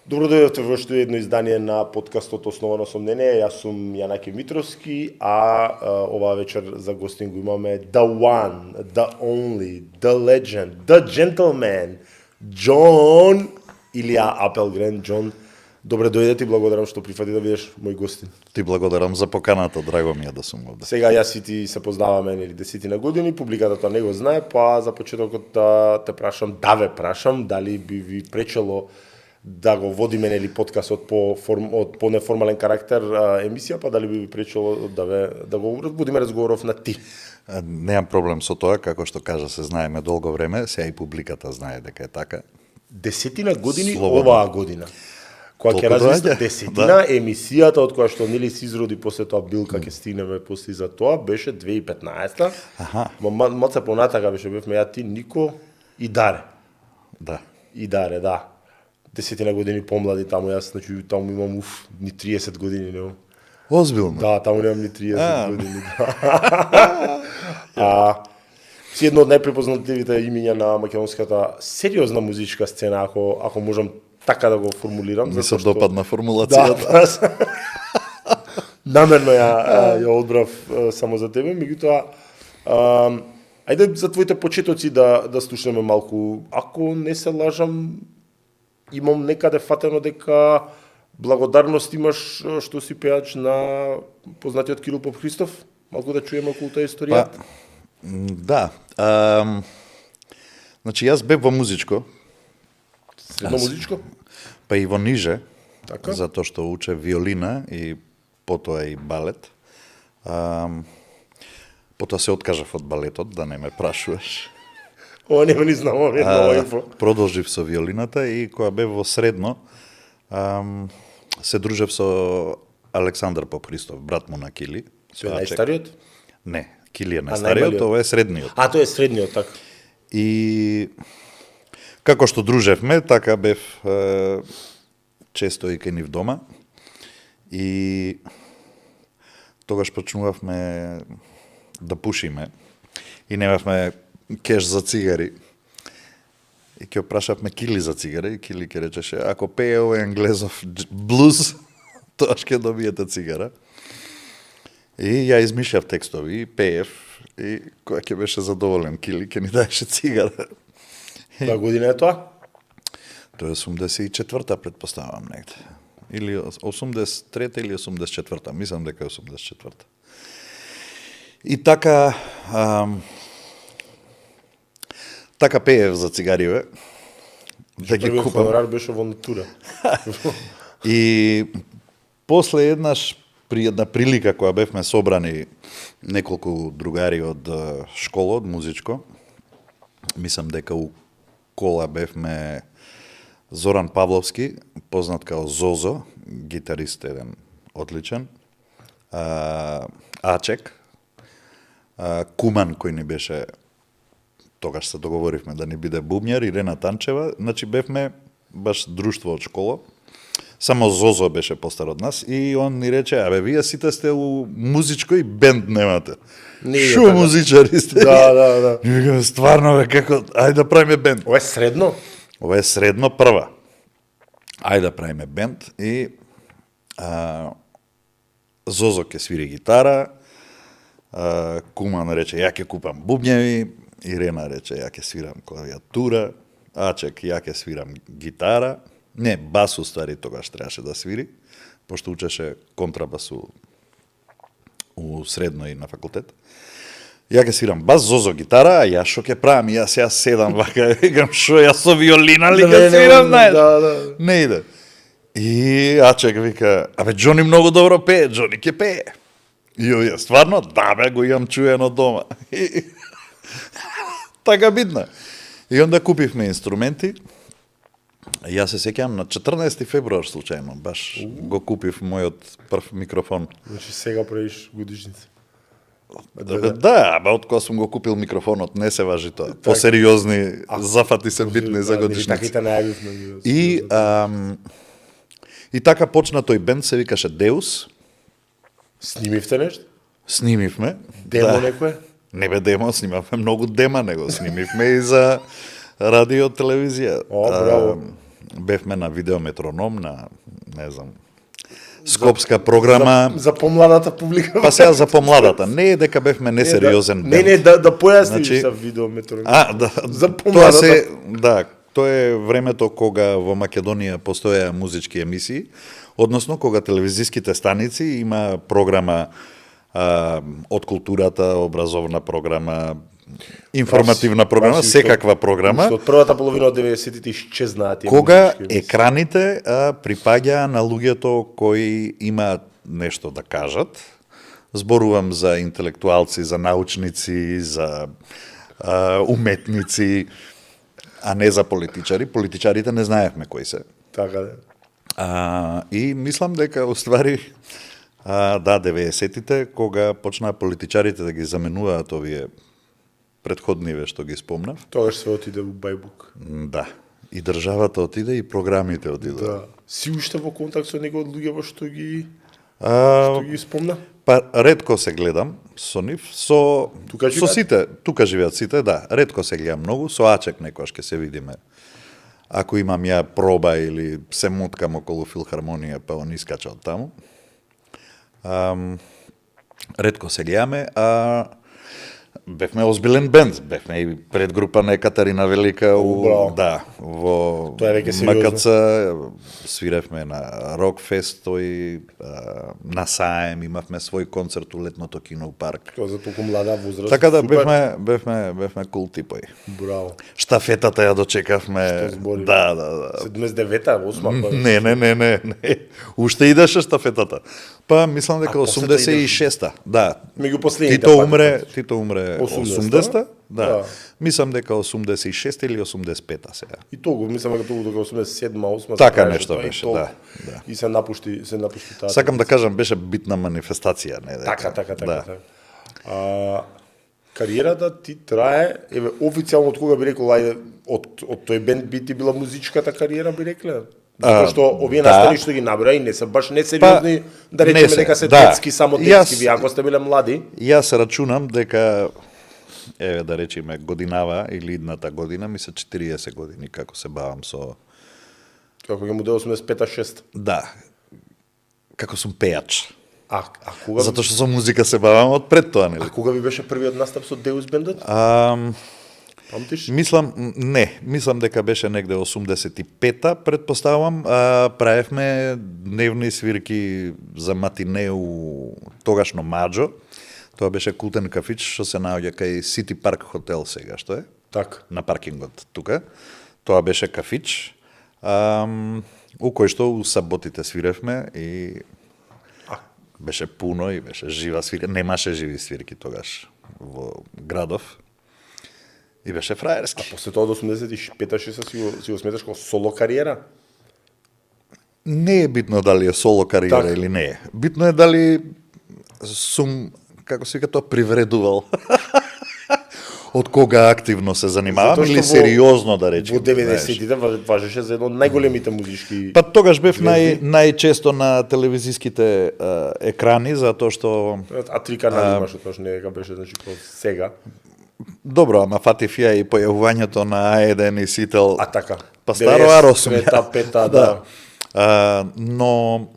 Добро дојдовте во уште едно издание на подкастот Основано со мнение. Јас сум Јанаки Митровски, оваа вечер за гостин го имаме the one, the only, the legend, the gentleman, Џон Илија Апелгрен. Џон, добре дојде, ти благодарам што прифати да бидеш мој гостин. Ти благодарам за поканата, драго ми е да сум овде. Сега јас и ти се познаваме нели десетина години, публиката тоа не го знае, па за почетокот да те прашам, да ве прашам, дали би ви пречело да го водиме нели подкастот по неформален карактер емисија, па дали би ви пречело да го водиме разговоров на ти. Немам проблем со тоа, како што кажа, се знаеме долго време, сега и публиката знае дека е така. Десетина години Слободно. оваа година. Кога ќе размислам десетина, емисијата од која што нели се изроди после тоа билка, ќе стигнеме после за тоа, беше 2015-та. Аха. Маца понатака беше бевме ја ти, Нико и Даре. Да. И Даре, да. Десетина години помлади таму, јас значи таму имам ни 30 години немам. Озбилно? Да, таму немам ни 30 години. Си едно од најпрепознатливите имиња на македонската сериозна музичка сцена, ако можам така да го формулирам. Ми се допадна формулацијата. Да, намерно ја одбрав само за тебе, меѓутоа ајде за твоите почетоци да слушнеме малку. Ако не се лажам, имам некаде фатено дека благодарност имаш што си пеач на познатиот Кирил Попхристов. Малку да чуеме околу таа историја. Да. Значи, јас бев во музичко. Средно музичко? Па и во ниже, Така? затоа што уче виолина и потоа и балет. Потоа се откажав од балетот, да не ме прашуваш. Ова нема ни знам, нова инфо. Продолжив со виолината и кога бев во средно, се дружев со Александар Попхристов, брат му на Кили. Тој е најстариот? Не, Кили е најстариот, ова е средниот. Тоа е средниот, така. И како што дружевме, така бев често и кај нив дома. И тогаш почнувавме да пушиме и немавме кеш за цигари. И ќе прашавме Кили за цигари и Кили ќе речеше, ако пее овој англезов блуз, тоа ќе добиете цигара. И ја измишлав текстови, и пеев, и која ќе беше задоволен Кили, ќе ни даеше цигара. Која година е тоа? Тоа е 84-та, предпоставам негде. Или 83-та или 84-та, мислам дека е 84-та. И така, така пеев за цигариве. Да ги Првиот купам. хонорар беше во натура. И после еднаш, при една прилика која бевме собрани неколку другари од школа, од музичко, мислам дека у кола бевме Зоран Павловски, познат као Зозо, гитарист еден одличен, Ачек, Куман кој ни беше, тогаш се договоривме да ни биде бубњар, Ирена Танчева, значи бевме баш друштво од школа. Само Зозо беше постар од нас и он ни рече, абе, вие сите сте у музичко и бенд немате. Не е Шо така. музичари сте? Да. И викаме, стварно, бе, како, ајде да правиме бенд. Ова е средно? Ова е средно прва. Ајде да правиме бенд и Зозо ќе свири гитара, Куман рече, ја ќе купам бубњеви, Ирена рече, ја ќе свирам клавиатура, Ачек, ја ќе свирам гитара, не, бас уствари тогаш требаше да свири, пошто учеше контрабасу у средно и на факултет. Ја ќе свирам бас, Зозо гитара, а јас шо ќе правам? Јас седам вака, викам шо јас со виолина ли ќе свирам, Да. не иде. И Ачек вика, абе Џони многу добро пее, Џони ќе пее. И овие, стварно? Да бе, го имам чуено дома. И така бидна. И онда купивме инструменти. Јас се сеќавам на 14 февруар случајно, баш го купив мојот прв микрофон. Значи сега правиш годишница. Да, бе, од кога сум го купил микрофонот, не се важи тоа. Посериозни зафати се битни за годишница. Таките најавивме. И така почна тој бенд, се викаше Деус. Снимивте нешто? Снимивме. Демо некое? Не бе демо, снимавме многу дема, него снимивме и за радио, телевизија. О, браво. бевме на видеометроном, на, не знам, скопска програма. За помладата публика. Па сега за помладата. Не е дека бевме несериозен бенд. Не, да појасниш Значи, за видеометро. Да. За Тоа помладата. да, тоа е времето кога во Македонија постоеа музички емисии, односно кога телевизиските станици има програма од културата, образовна програма, информативна програма, секаква програма. Од првата половина од 90-тите исчезнаат тие Кога музички емисии. екраните припаѓаа на луѓето кои имаат нешто да кажат. Зборувам за интелектуалци, за научници, за уметници, а не за политичари. Политичарите не знаевме кои се. Така да. И мислам дека уствари 90-тите, кога почнаа политичарите да ги заменуваат овие предходниве што ги спомнав. Тогаш све отиде во Бајбук. Да. И државата отиде и програмите отиде. Да. Си уште во контакт со него од луѓето што ги спомна? Па ретко се гледам со нив, со живеат? сите, тука живеат сите, да. Ретко се гледам многу, со Ачек некојаш ќе се видиме. Ако имам ја проба или се муткам околу филхармонија, па он искача од таму. Ретко се гледаме, бевме озбилен бенд, бевме и предгрупа на Екатерина Велика во Тоа е веќе сериозно. МКЦ, свиревме на Рокфест, на Саем, имавме свој концерт у летното кино парк. Тоа за толку млада возраст. Така да супер. бевме кул типои. Браво. Штафетата ја дочекавме. Што збори? Да. 79-та, 8-та. Не. Уште идеше штафетата. Па мислам дека после 86-та. Да. Меѓу последните Тито умре 80-та? 80-та. Да. Да. Мислам дека 86 или 85-та сега. И толку, мислам дека толку дека 87-ма, 8-ма. Така нешто беше, да. И се напушти таа. Сакам да кажам, беше битна манифестација, не дека. Така. Кариерата ти трае, еве официјално од кога би рекол, ајде, од тој бенд би ти била музичката кариера, би рекле? Затоа што овие настани што ги набра и не се баш несериозни, да речеме дека се детски, само детски, вие ако сте биле млади. Јас рачунам дека еве да речеме годинава или идната година ми се 40 години како се бавам со Како ќе му 85-6. да. Како сум пејач. А кога Затоа што со музика се бавам од пред тоа, нели? А кога ви беше првиот настап со Деус бендот? Памтиш? Мислам дека беше негде 85-та, предпоставувам, правевме дневни свирки за матинеу тогашно Маџо. Тоа беше култен кафич што се наоѓа кај Сити Парк хотел сега, што е? Так. На паркингот тука. Тоа беше кафич. У кој што у саботите свиревме и беше пуно и беше жива свирка. Немаше живи свирки тогаш во градов. И беше фраерски. После тоа до 85-6 си го сметаш како соло кариера? Не е битно дали е соло кариера Так. или не е. Битно е дали сум, како се вика тоа, привредувал. Од кога активно се занимавам Затоа што или сериозно да речем. Во 90-тите важеше за едно од најголемите музички. Па тогаш бев најчесто на телевизиските екрани, затоа што А три канали имаше, тоа не дека беше значи како сега. добро, ама фатив ја и појавувањето на А1 и Сител. А така. Па старо аро сум ја. 93-та, 5-та, да. Но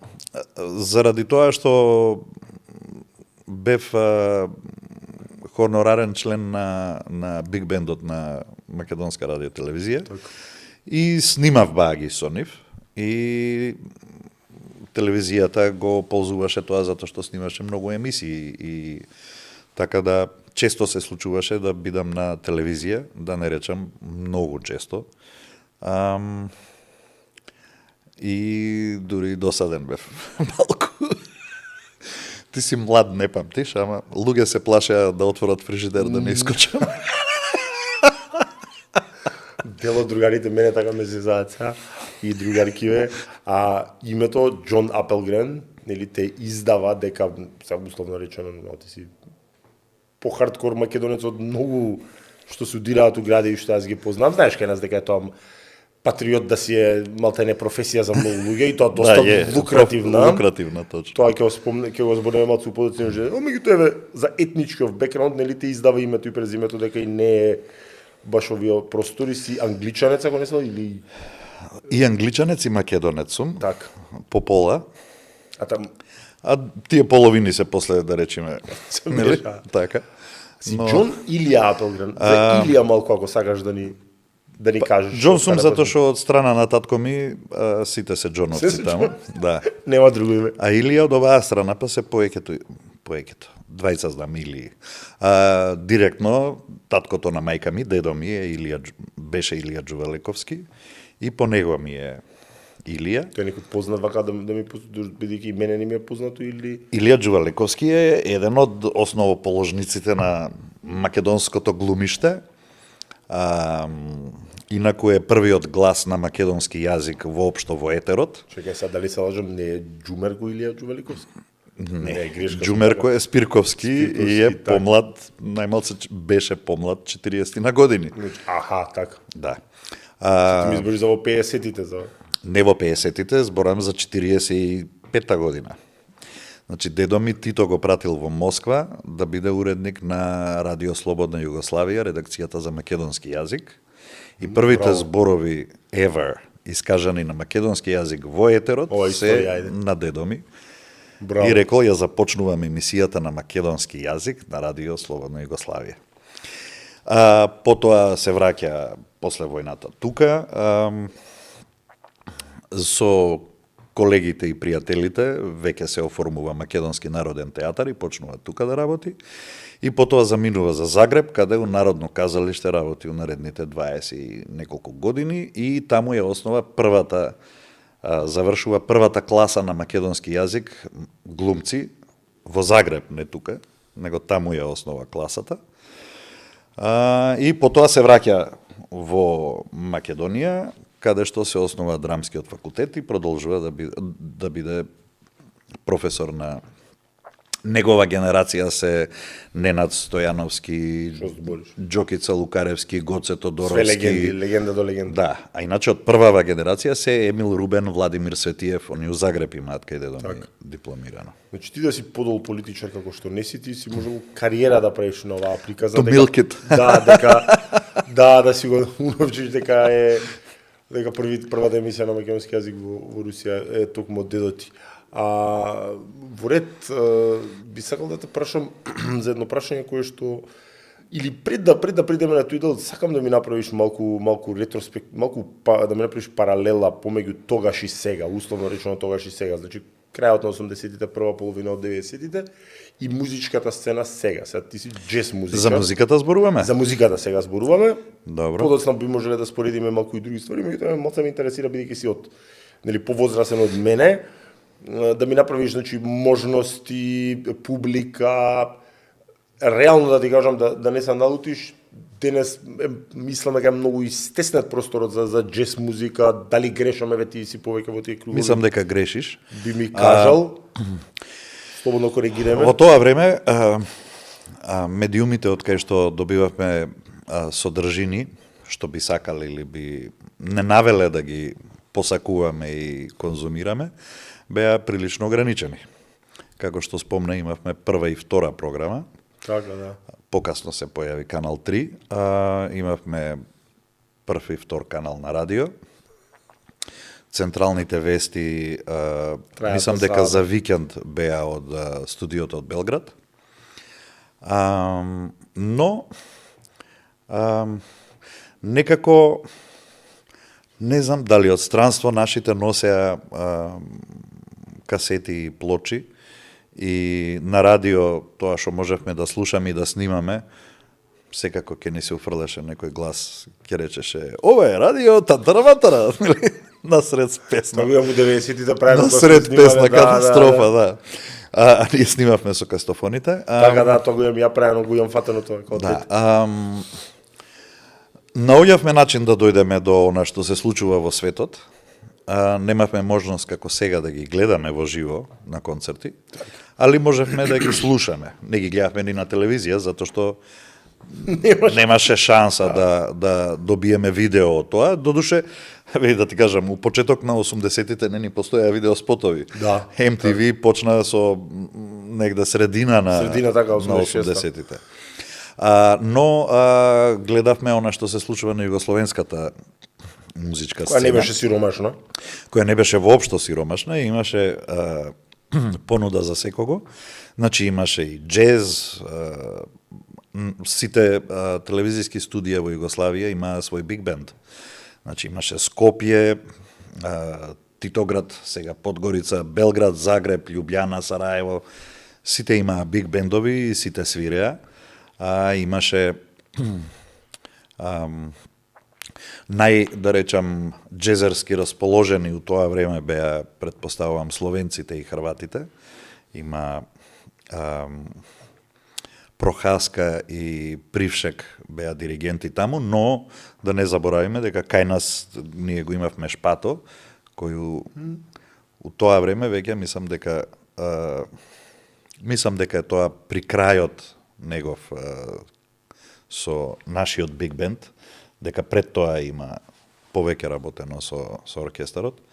заради тоа што бев хонорарен член на Биг Бендот на Македонска радио телевизија и снимав баги со нив и телевизијата го ползуваше тоа затоа што снимаше многу емисии и така да често се случуваше да бидам на телевизија, да не речам многу често. И дури досаден бев малку. Ти си млад, не памтиш, ама луѓе се плашеа да отворат фрижидер да не искочам. Дел од другарите мене така ме зезаат и другаркиве, а името Џон Апелгрен, нели те издава дека сега условно речено, ти си по-хардкор македонец од многу што студираат у гради и што јас ги познам. Знаеш кај нас дека е тоа патриот да си е малтене професија за многу луѓе и тоа доста лукративна. Лукративна, точно. Тоа ќе го зборуваме малку подоцна, меѓутоа еве за етничков бекграунд нели те издава името и презимето дека и не е баш овие простори, си англичанец ако не се или И англичанец и македонец сум, Така. по пола. А там А тие половини се после, да речеме, се нели? меша. Така. Си Џон Илија Апелгрен. За Илија малку ако сакаш да ни кажеш. Џон сум Каде затоа почна? што од страна на татко ми сите се Џоновци Се таму. Да. Нема друго име. А Илија од оваа страна па се поеќето. Двајца знам Илии. Директно таткото на мајка ми, дедо ми беше Илија Џувеликовски и по него ми е Илија. Тој некој познат вака да ми бидејќи и мене не ми е познато или Илија Џувеликовски е еден од основоположниците на македонското глумиште. Инаку е првиот глас на македонски јазик воопшто во етерот. чекај сега дали се лажам, не е Џумерко Илија Џувеликовски? Не е грешка. Џумерко е Спирковски и е така. помлад, најмалце беше помлад 40 на години. Аха, така. Да. Ти ми избори за во 50-тите за Не во 50-тите, зборам за 45-та година. Значи, дедо ми Тито го пратил во Москва да биде уредник на Радио Слободна Југославија, редакцијата за македонски јазик. И првите Браво. зборови ever искажани на македонски јазик во етерот Ова историја, се ајде. на дедо ми. Браво. И рекол, ја започнувам емисијата на македонски јазик на Радио Слободна Југославија. Потоа се враќа после војната тука. Со колегите и пријателите веќе се оформува Македонски народен театар и почнува тука да работи. И потоа заминува за Загреб, каде у Народно казалиште работи у наредните 20 и неколку години и таму ја основа завршува првата класа на македонски јазик глумци во Загреб, не тука, него таму ја основа класата. И потоа се враќа во Македонија, каде што се основа драмскиот факултет и продолжува да биде професор на негова генерација се Ненад Стојановски, Што збориш? Џокица Лукаревски, Гоце Све Тодоровски. легенди, легенда до легенда. Да, а иначе од првава генерација се Емил Рубен, Владимир Светиев, они у Загреб имаат кај дедо ми дипломирано. Значи ти да си подол политичар како што не си, ти си можел кариера да правиш на оваа приказна. To milk it. Да си го уновчиш дека првата емисија на македонски јазик во Русија е токму од дедо ти. Во ред би сакал да те прашам за едно прашање кое што или пред да придеме на тој дел, сакам да ми направиш малку ретроспект, да ми направиш паралела помеѓу тогаш и сега, условно речено тогаш и сега. Значи крајот на 80-тите, прва половина од 90-тите и музичката сцена сега. Сега ти си джез музика. За музиката зборуваме? За музиката сега зборуваме. Добро. Подоцна би можеле да споредиме малку и други ствари, меѓутоа малку ме интересира бидејќи си од повозрасен од мене, да ми направиш значи можности, публика, реално да ти кажам да не се налутиш. Денес мислам дека е многу истеснет просторот за джез музика, дали грешам, еве ти си повеќе во тие кругови. Мислам дека грешиш. Би ми кажал. Слободно коригираме. Во тоа време медиумите од кај што добивавме содржини, што би сакале или би не навеле да ги посакуваме и конзумираме, беа прилично ограничени. Како што спомна, имавме прва и втора програма. Така, да. Покасно се појави Канал 3, имавме прв и втор канал на радио. Централните вести, мислам дека за викенд беа од студиото од Белград. Но некако не знам дали од странство нашите носеа касети и плочи и на радио тоа што можевме да слушаме и да снимаме, секако ќе ни се уфрлеше некој глас, ќе речеше: "Ова е радио татараватара", насред песна. Тоа го 90-тите правено Насред песна катастрофа, да. Ние снимавме со кастофоните. Така да, тоа го имам ја правено, го имам фатено тоа како Да. дете. Наоѓавме начин да дојдеме до она што се случува во светот. Немавме можност како сега да ги гледаме во живо на концерти, али можевме да ги слушаме. Не ги гледавме ни на телевизија, затоа што немаше шанса да добиеме видео од тоа. Додуше, да ти кажам, у почеток на 80-тите не ни постоја видеоспотови. Да. MTV почна со негде средина на 86-та. 80-тите. Но гледавме она што се случува на југословенската музичка Која сцена. не беше сиромашна. Која не беше воопшто сиромашна и имаше понуда за секого. Значи имаше и джез, сите телевизиски студија во Југославија имаа свој биг бенд. Значи имаше Скопје, Титоград, сега Подгорица, Белград, Загреб, Љубљана, Сараево, сите имаа биг бендови и сите свиреа. Имаше да речам, джезерски расположени у тоа време беа, предпоставувам, словенците и хрватите. Има Прохаска и Прившек беа диригенти таму, но да не заборавиме дека кај нас ние го имавме Шпато, кој у тоа време веќе мислам дека е тоа при крајот негов со нашиот биг бенд, дека пред тоа има повеќе работено со оркестарот.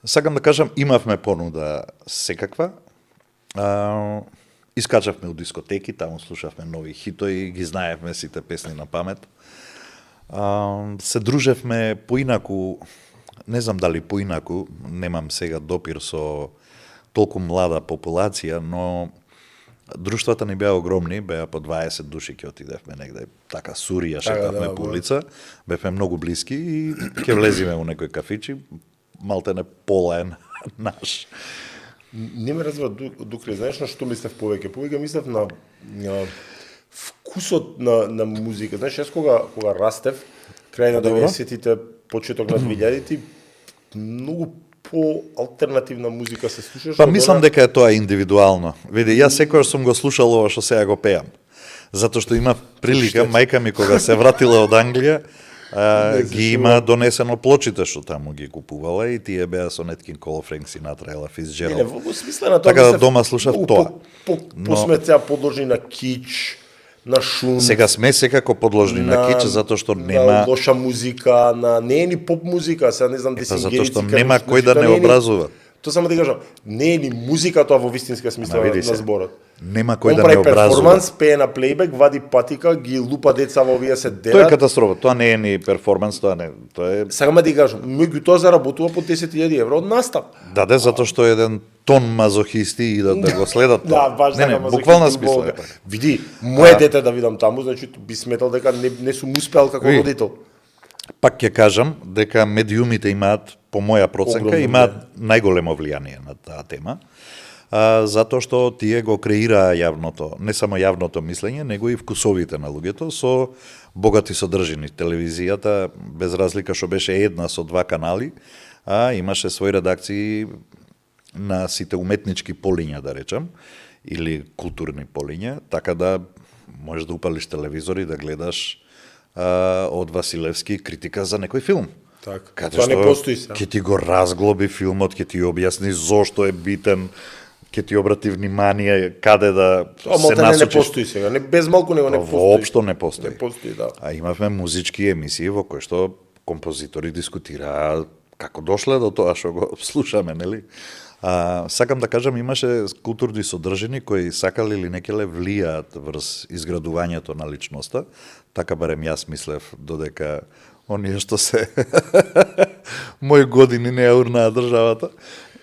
Сакам да кажам, имавме понуда секаква. Искачавме у дискотеки, таму слушавме нови хитои, ги знаевме сите песни на памет. Се дружевме поинаку, не знам дали поинаку, немам сега допир со толку млада популација, но друштвата ни беа огромни, беа по 20 души ќе отидевме негде, така сурија шетавме по улица, бевме многу блиски и ќе влезиме у некој кафичи, малтене пола е наш. Не ме разбра, Дукре, знаеш на што мислев повеќе? Повеќе мислев на вкусот на музика. Знаеш, јас кога растев, крај на 90-тите, почеток на 2000-ти, многу по-алтернативна музика се слушаше. Па мислам дека е тоа индивидуално. Види, јас секогаш сум го слушал ова што сега го пеам. Затоа што има прилика, мајка ми кога се вратила од Англија, ги има донесено плочите што таму ги купувала и тие беа со Нет Кинг Кол, Френк Синатра, Ела Фицџералд. Не, во смисла на тоа. Така да дома слушав тоа. Посме сега подложни на кич, на шум. Сега сме секако подложни на кич, затоа што нема лоша музика, не е ни поп музика, сега не знам де се затоа што нема кој да не образува. Тоа само да кажам, не е ни музика тоа во вистинска смисла на зборот. Нема кој да не образува. Перформанс, пее на плейбек, вади патика, ги лупа деца во овие се делат. Тоа е катастрофа, тоа не е ни перформанс, тоа е. Сакам да ти кажам, меѓутоа заработува по 10.000 евро од настап. Да, затоа што еден тон мазохисти идат да го следат тоа. Да, баш така мазохисти. Буквална смисла. Види, моје дете да видам таму, значи би сметал дека не сум успеал како родител. Пак ќе кажам дека медиумите имаат, по моја проценка, имаат најголемо влијание на таа тема, затоа што тие го креираа јавното, не само јавното мислење, него и вкусовите на луѓето со богати содржини. Телевизијата, без разлика што беше една со 2 канали, имаше своји редакции на сите уметнички полиња, да речам, или културни полиња, така да можеш да упалиш телевизор и да гледаш од Василевски критика за некој филм. Така. Тоа не постои сега. Ќе ти го разглоби филмот, ќе ти објасни зошто е битен, ќе ти обрати внимание каде да се насочиш. Не постои сега, не без малку него не постои. Воопшто не постои. Не постои, да. А имавме музички емисии во кои што композитори дискутираа како дошле до тоа што го слушаме, нели? Сакам да кажам, имаше културни содржини кои сакале или некеле влијаат врз изградувањето на личноста. Така барем јас мислев, додека оние што се мои години не ја урнаа државата,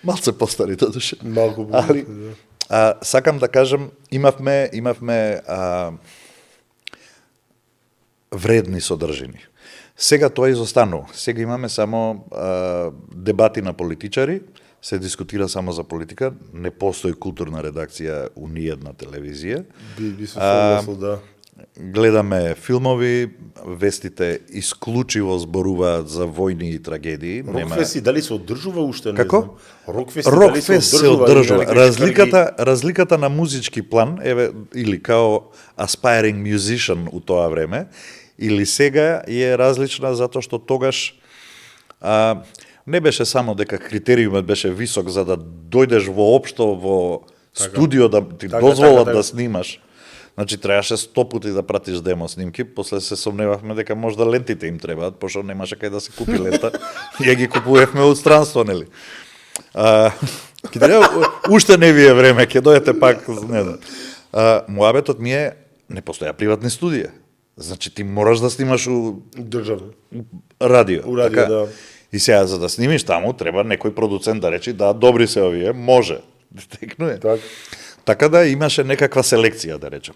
малце постари додуше. Малку али, сакам да кажам, имавме вредни содржини. Сега тоа изостанува. Сега имаме само дебати на политичари, се дискутира само за политика, не постои културна редакција у ниедна телевизија. Би се согласил, да. Гледаме филмови, вестите исклучиво зборуваат за војни и трагедии. Рокфест дали се одржува уште? Како? Рокфест се одржува. Разликата на музички план, или као aspiring musician у тоа време, или сега е различна затоа што тогаш не беше само дека критериумот беше висок за да дојдеш воопшто во студио да ти дозволат да снимаш. Значи требаше 100 пати да пратиш демо снимки, после се сомневавме дека можда лентите им требаат, пошто немаше кај да се купи лента. Ја ги купувавме од странство, нели? Ке треба уште не ви е време, ќе дојдете пак, не знам. Муабетот ми е не постоја приватни студија. Значи ти мораш да снимаш Државно. радио. У радио, да. И сега, за да снимиш таму, треба некој продуцент да рече, да, добри се овие, може. Текнуе. Так. Така да имаше некаква селекција, да речем.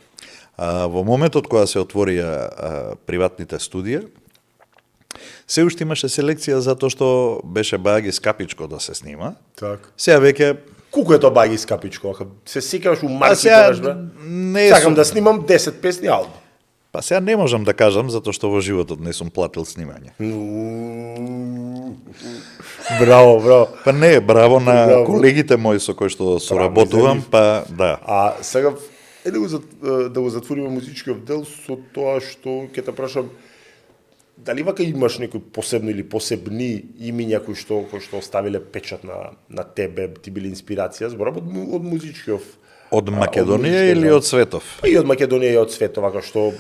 Во моментот кога се отворија приватните студија, се уште имаше селекција затоа што беше баги скапичко да се снима. Так. Сега веќе Колку е тоа баги скапичко? Аха, се сикаш у марки сега кажеш, бе? не е Сакам да снимам 10 песни албум. Па сега не можам да кажам затоа што во животот не сум платил снимање. Браво, браво. Па не, браво на Браво. колегите мои со кои што соработувам, па да. А сега да го затвориме музичкиот дел со тоа што ќе те прашам, дали вака имаш некој посебно или посебни имиња кои што оставиле печат на тебе, ти биле инспирација, зборам од музичкиот. Од Македонија музичкиот или дел. од светов? Па и од Македонија и од светот, вака што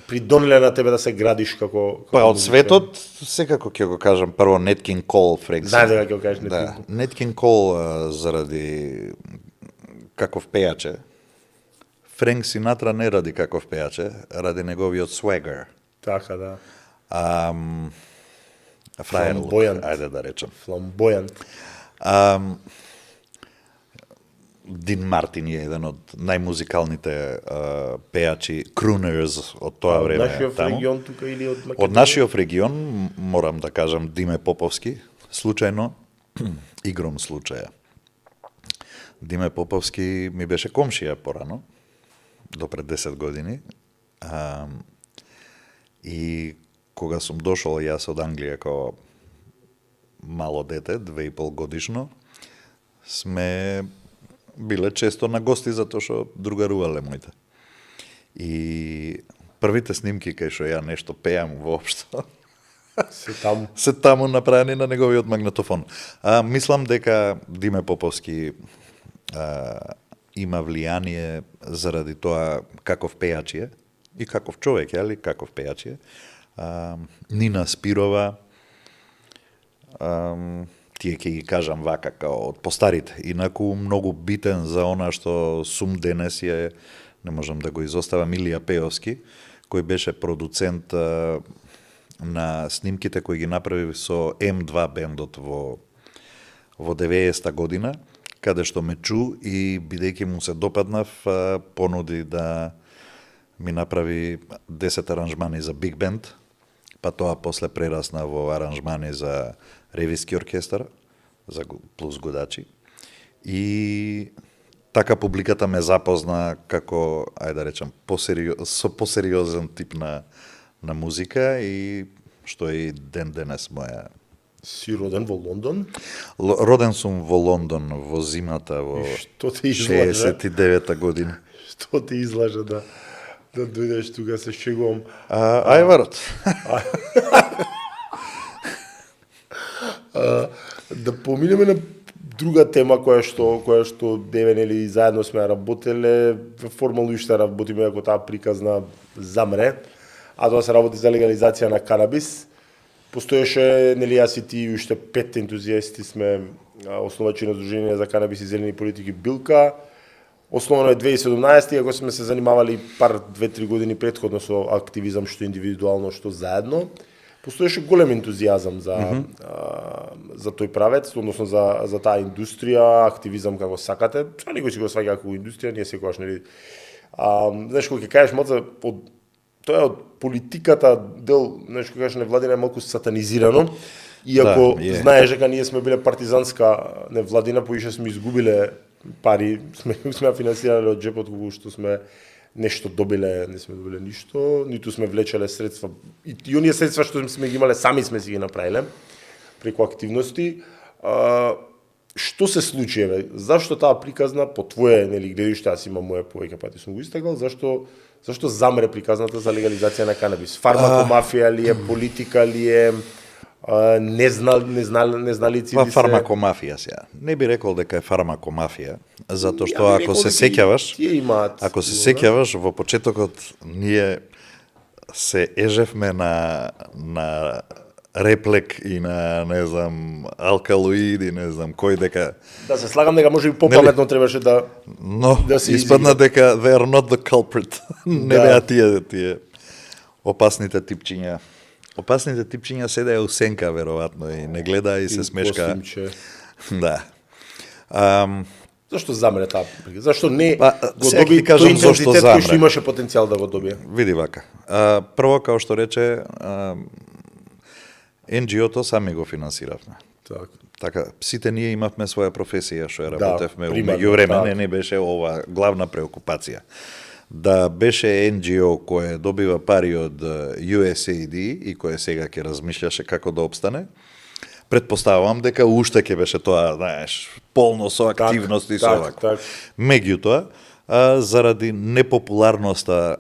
придонеле на тебе да се градиш како Па од музичар. светот секако ќе го кажам прво Nat King Cole Френк. Знаеш дека ќе го кажеш Да, некој. Nat King Cole заради каков пејаче. Френк Синатра не ради каков пејаче, ради неговиот swagger. Така да. Фрајерлук, Фламбојант. ајде да речем. Фламбојан. Дин Мартин е еден од најмузикалните пејачи, крунерс од тоа време. Нашиот таму. регион тука или од Македонија? Од нашиот регион, морам да кажам, Диме Поповски, случајно, игром случаја. Диме Поповски ми беше комшија порано, до пред 10 години. И кога сум дошол јас од Англија како мало дете, 2,5 годишно, сме биле често на гости затоа што другарувале моите. И првите снимки кај што ја нешто пеам воопшто Се таму. се таму направени на неговиот магнетофон. Мислам дека Диме Поповски има влијание заради тоа каков пејач е и каков човек е, али каков пејач е. Нина Спирова, тие ќе ги кажам вака као од постарите. Инаку многу битен за она што сум денес е, не можам да го изоставам, Илија Пеовски, кој беше продуцент на снимките кои ги направи со М2 бендот во 90-та година, каде што ме чу и бидејќи му се допаднав, понуди да ми направи 10 аранжмани за биг бенд, па тоа после прерасна во аранжмани за ревиски оркестар, за плюс годачи. И така публиката ме запозна како, ајде да речем, со посериозен тип на музика и што е и ден денес моја. Си роден во Лондон? Роден сум во Лондон во зимата во Што те излажа? 69-та година. Што те излажа да дојдеш тука, се шегувам. Ајварот. Да поминеме на друга тема која што деве нели заедно сме работеле, формално уште работиме ако таа приказна замре, а тоа се работи за легализација на канабис. Постоеше, нели јас и ти уште 5 ентузијасти сме основачи на Сдружение за канабис и зелени политики Билка. Основано е 2017, иако сме се занимавали пар 2-3 години претходно со активизам што индивидуално, што заедно. Постоеше голем ентузијазам за тој правец, односно за таа индустрија, активизам како сакате. Тоа никој си го сваќа како индустрија, ние секогаш нели знаеш кога ќе кажеш моца тоа е од политиката дел, знаеш кога кажеш невладина е малку сатанизирано. Иако знаеш дека ние сме биле партизанска невладина, поише сме изгубиле пари, сме финансирале од джепот кога што сме нешто добиле, не сме добиле ништо, ниту сме влечеле средства. И оние средства што сме ги имале, сами сме си ги направиле преку активности. Што се случи, еве? Зашто таа приказна по твое, нели, гледиште, аз имам моја повеќе пати сум го истакал, зашто замре приказната за легализација на канабис? Фармакомафија ли е, политика ли е, незналици ли се? Фармакомафија сега. Не би рекол дека е фармакомафија, затоа што ако се сеќаваш, во почетокот ние се ежевме на реплек и на, не знам, алкалоиди, не знам кој дека... Да се слагам дека може би попаметно требаше да... Но, да се испадна дека they are not the culprit. Не беа тие опасните типчиња. Опасните типчиња седеа у сенка веројатно и не гледа и се смешка. Костимче. Да. Зашто замре таа? Зашто не го сега доби ти кажам тој зашто интензитет кој што замре. имаше потенцијал да го добие? Види вака. Прво, као што рече, NGO-то сами го финансиравме. Така, сите ние имавме своја професија што ја работевме. Меѓу време не беше ова главна преокупација. Да беше NGO кој добива пари од USAID и кој сега ќе размишляше како да обстане, предпоставувам дека уште ќе беше тоа, знаеш, полно со активности и со овако. Меѓутоа, заради непопуларноста,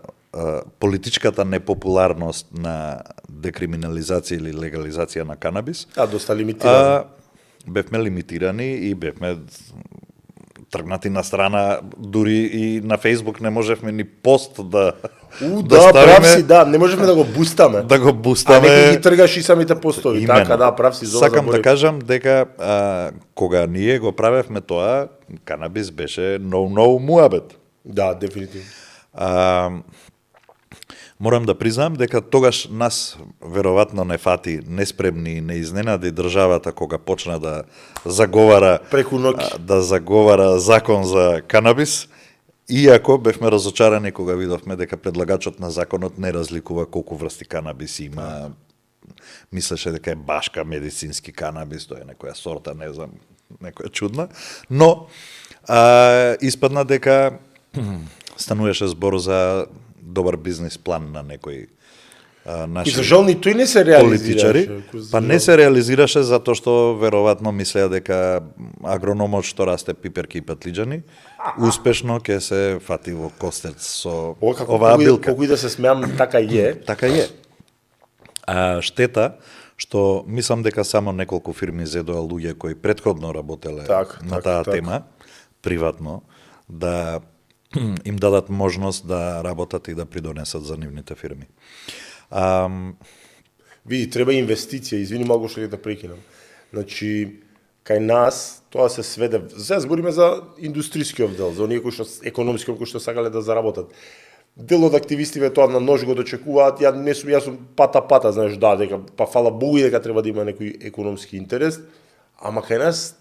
политичката непопуларност на декриминализација или легализација на канабис, доста лимитирани. Бевме лимитирани и бевме тргнати на страна, дури и на Facebook не можевме ни пост да прав си, не можевме да го бустаме. Да го бустаме. А некој ги тргаш и самите постови. Така, прав си. Сакам да кажам дека кога ние го правевме тоа, канабис беше no муабет. Да, дефинитивно. Морам да признаам дека тогаш нас веројатно не фати неспремни и не изненади државата кога почна да заговара преку ноќ да заговара закон за канабис, иако бевме разочарани кога видовме дека предлагачот на законот не разликува колку врсти канабис има. Мислеше дека е башка медицински канабис, тоа е некоја сорта, не знам, некоја чудна, но испадна дека стануваше збор за добар бизнес план на некои наши и за жал ни тој не се реализираше. Па не се реализираше затоа што веројатно мислеа дека агрономот што расте пиперки и патлиџани успешно ќе се фати во костец со оваа билка. Колку и да се смеам, така е. Така е. Штета што мислам дека само неколку фирми зедоа луѓе кои претходно работеле на таа тема приватно да им дадат можност да работат и да придонесат за нивните фирми. Види, треба инвестиција, извини малку што ќе да прекинам. Значи, кај нас тоа се сведе, сега збориме за индустријскиот дел, за оние кои што економскиот кои што сакале да заработат. Дел од активистиве тоа на нож го дочекуваат, јас сум пата, знаеш, дека па фала Богу и дека треба да има некој економски интерес, ама кај нас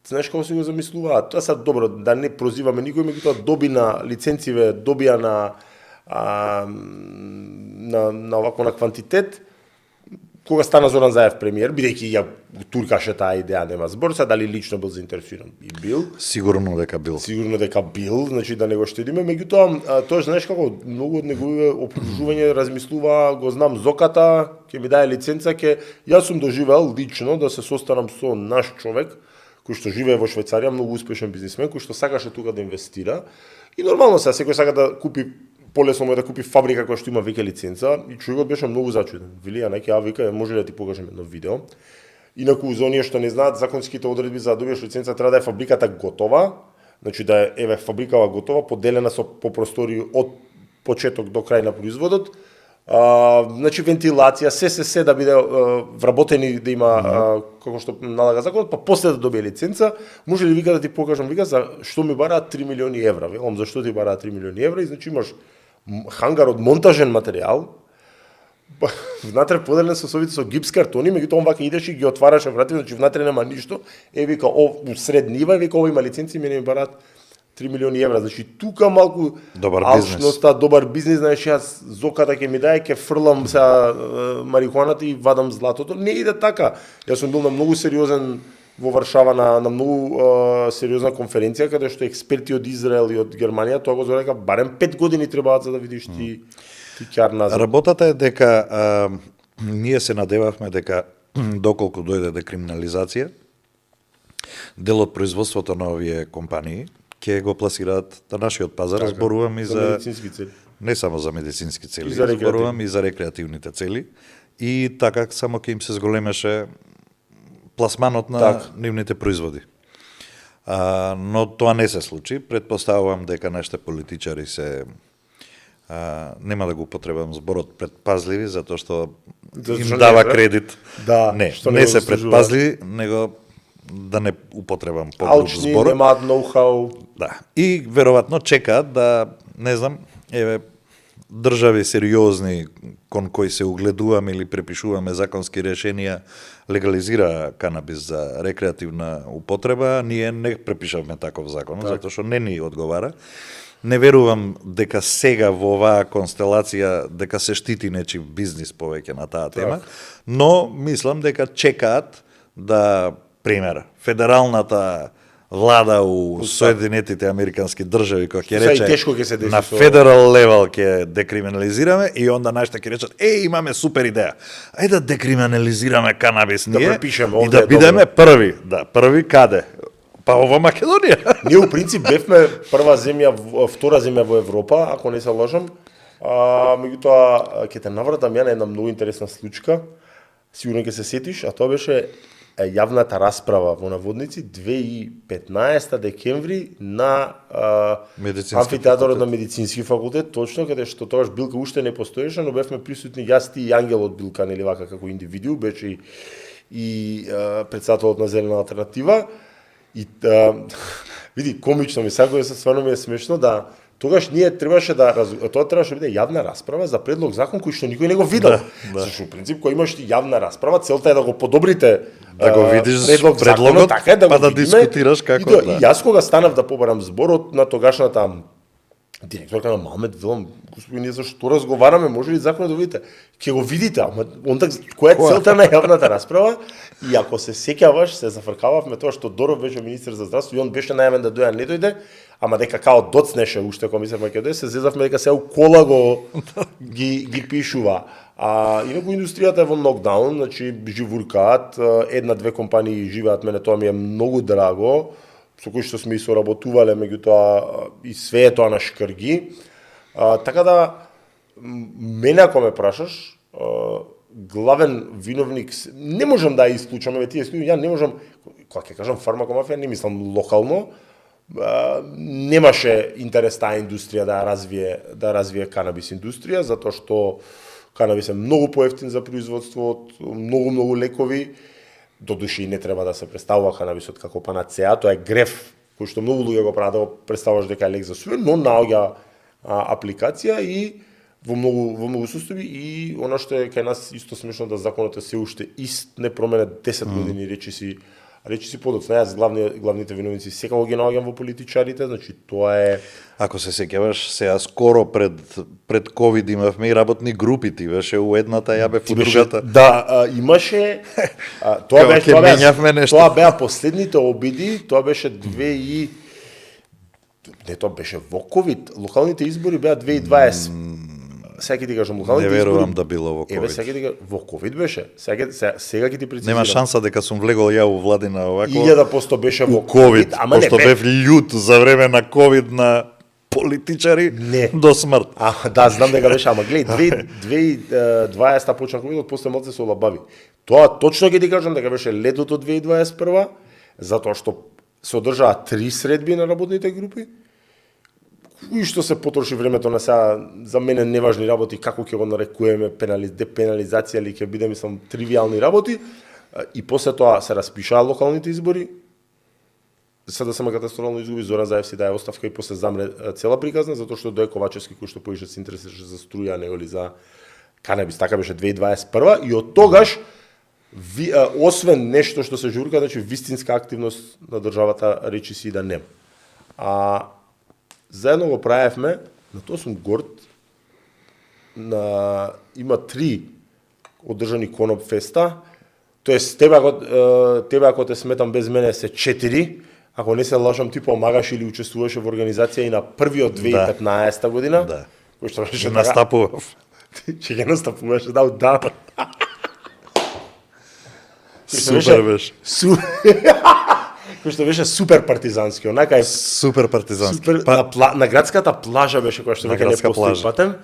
знаеш како се го замислуваат? Тоа са добро, да не прозиваме никој, меѓутоа добина лиценциве, добија на овако на квантитет, кога стана Зоран Заев премиер, бидејќи ја туркаше таа идеја, нема збор, се дали лично бил заинтересиран и бил. Сигурно дека бил, значи да не го штедиме, меѓутоа тоа знаеш како многу од неговите опружување размислува, го знам Зоката, ќе ми даде лиценца, јас сум доживеал лично да се состанам со наш човек кој што живее во Швајцарија, многу успешен бизнисмен, кој што сакаше тука да инвестира. И нормално секој сака да купи полесно може да купи фабрика која што има веќе лиценца, и човекот беше многу зачуден. Вели, вика, може да ти покажем едно видео. Инаку за оние што не знаат, законските одредби за да добиеш лиценца треба да е фабриката готова, значи да е фабрикава готова, поделена по простори од почеток до крај на производот. Значи вентилација, се да биде вработени, да има како што налага законот, па после да добие лиценца, може ли вика да ти покажам, вика за што ми бараат 3 милиони евра. Велам зашто ти бараат 3 милиони евра, и значи имаш хангар од монтажен материјал, внатре поделен со со гипс картони, меѓутоа он вака идеше и ги отвараше врати, значи внатре нема ништо. Вика сред нива, вика ова има лиценци, мене ми бараат 3 милиони евра. Значи тука малку алчноста, добар бизнес, знаеш, јас Зоката ќе ми даде, ќе фрлам сега марихуаната и вадам златото. Не иде така. Јас сум бил на многу сериозен во Варшава на многу сериозна конференција каде што експерти од Израел и од Германија тоа го зорека барем 5 години требаат за да видиш ти ќар назад. Работата е дека ние се надевавме дека доколку дојде декриминализација, дел од производството на овие компании ќе го пласираат на нашиот пазар, така, зборувам и за медицински цели. Не само за медицински цели, зборувам и за рекреативните цели. И така само ќе им се зголемеше пласманот на нивните производи. Но тоа не се случи. Предпоставувам дека нашите политичари се нема да го употребам зборот предпазливи, затоа што им дава кредит. Не се предпазливи, него да не употребам погруб збор. Немаат ноу-хау. Да. И веројатно чекаат да, не знам, држави сериозни кон кои се угледуваме или препишуваме законски решенија легализира канабис за рекреативна употреба, ние не препишавме таков закон, затоа што не ни одговара. Не верувам дека сега во оваа констелација дека се штити нечи бизнис повеќе на таа тема, но мислам дека чекаат да, пример, федералната влада у Соединетите Американски држави која ќе рече тешко ќе се деси на со- федерал левел ќе декриминализираме и онда нашите ќе речат имаме супер идеја. Ајде да декриминализираме канабис ние препишеме, и овде да е бидеме први. Да, први каде? Па во Македонија. Ние у принцип бевме прва земја, втора земја во Европа, ако не се лажам. Меѓутоа ќе те навратам ја на една многу интересна случка. Сигурно ќе се сетиш, а тоа беше јавната расправа во наводници 2015 декември на Медицински амфитеатарот на медицински факултет, точно каде што тогаш Билка уште не постоеше, но бевме присутни јас, ти и Ангелот Билка, нели вака како индивидуу, беше и председателот на Зелена алтернатива. И види, комично ми сакува се, стварно ми е смешно да тогаш ние требаше тоа требаше да биде јавна расправа за предлог закон кој што никој не го видел. Зашто во принцип кога имаш ти јавна расправа, целта е да го подобрите Да го видиш предлогот, предлогот, така е, да па го да видиме. дискутираш како, И, да. и јас кога станав да побарам зборот на тогашната директорка на Малмет, велам, господи, ние за што разговараме, може ли законот да видите? Ќе го видите, ама онда која е целта на јавната расправа? И ако се сеќаваш, се зафркававме тоа што Доров беше министер за здравство и он беше најавен да дојде, не дојде, ама дека као доцнеше уште кога мислев дека дојде, се зезавме дека се у кола го ги пишува. Инаку индустријата е во нокдаун, значи живуркаат, една-две компании живеат, мене тоа ми е многу драго, со кои што сме и соработувале, меѓутоа и све е тоа на шкрги. Така да, мене ако ме прашаш, главен виновник, не можам да ја исклучам, тие студии, ја не можам, кога ќе кажам фармакомафија, не мислам локално, немаше интерес таа индустрија да развие канабис индустрија, затоа што канабис е многу поевтин за производство од многу лекови. Додуше и не треба да се представува канабисот како панацеа, тоа е греф кој што многу луѓе го прават да го представуваш дека е лек за све, но наоѓа апликација и во многу состојби и она што е кај нас исто смешно да законот е се уште ист, не променет 10 години речиси подоцна. Јас главните виновници секако ги наоѓам во политичарите, значи тоа е. Ако се сеќаваш, сега скоро пред ковид имавме и работни групи, ти беше у едната, ја бев у другата. Да, имаше тоа беа последните обиди, тоа беше тоа беше во ковид, локалните избори беа 2020. Сега ќе ти кажам локалните избори. Не верувам да било во ковид. Сега ќе ти кажам во ковид беше. Сега ќе ти прецизирам. Нема шанса дека сум влегол ја у владина овако. 1000% беше во ковид, ама пошто бев љут за време на ковид на политичари до смрт. Да, знам дека беше, ама гледај, 2020 почна ковидот, после малце се олабави. Тоа точно ќе ти кажам дека беше летото 2021, затоа што се одржаа 3 средби на работните групи, и што се потроши времето на сега за мене неважни работи, како ќе го нарекуваме депенализација или ќе биде мислам тривијални работи, и после тоа се распишаа локалните избори. СДСМ катастрофално изгуби, Зоран Заев си даде оставка и после замре цела приказна, затоа што Дој Ковачевски кој што поише се интересираше за струја, него ли за канабис, така беше 2021 и од тогаш освен нешто што се журка, значи вистинска активност на државата речиси да нема. Заедно го правевме, на тоа сум горд, има 3 одржани коноп феста, тоест тебе ако те сметам без мене се 4, ако не се лажам ти помагаш или учествуваше во организација и на првиот 2015 година, да. Кој што беше настапував. Че ќе настапуваше, да. Супер беше. Кој што беше супер партизански, онака е супер партизански. На градската плажа беше која што веќе не постои патем.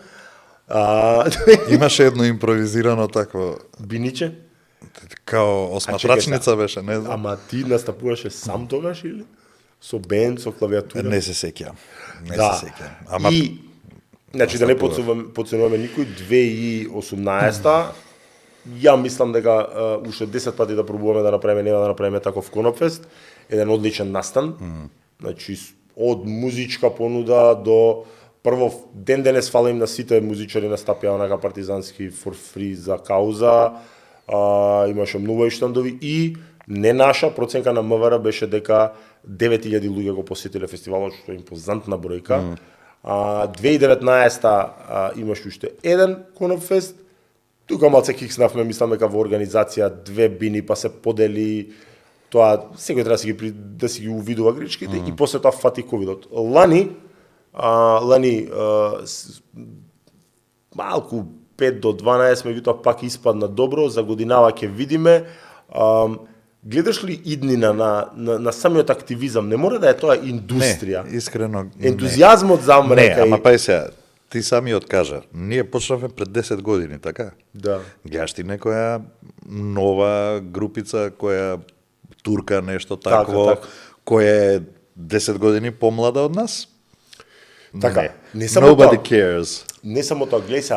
Имаше едно импровизирано такво биниче. Као осматрачница беше, не знам. Ама ти настапуваше сам тогаш или со бенд, со клавиатура? Не се сеќавам. Се сеќавам. Ама и значи да не подценуваме никој, 2018-та ја мислам дека уште 10 пати да пробуваме да направиме таков конопфест, еден одличен настан. Значи од музичка понуда до прво ден денес фала им на сите музичари на стапија онака партизански for free за кауза. Имаше многу штандови и не наша проценка на МВР беше дека 9000 луѓе го посетиле фестивалот, што е импозантна бројка. 2019 имаше уште еден Конопфест. Тука малце кикснавме, мислам дека во организација две бини па се подели тоа, секој треба да си ги увидува гречките и после тоа фати ковидот. Лани малку 5 до 12, меѓутоа пак испадна добро, за годинава ќе видиме. Гледаш ли иднина на самиот активизам? Не мора да е тоа индустрија. Не, искрено. Ентузијазмот замрека. Не, ама пај сега, ти самиот кажа, ние почнавме пред 10 години, така? Да. Гледаш ти некоја нова групица која турка нешто такво, Така. која е 10 години помлада од нас? Така, не само Nobody тоа. cares. Не само тоа, гледај се,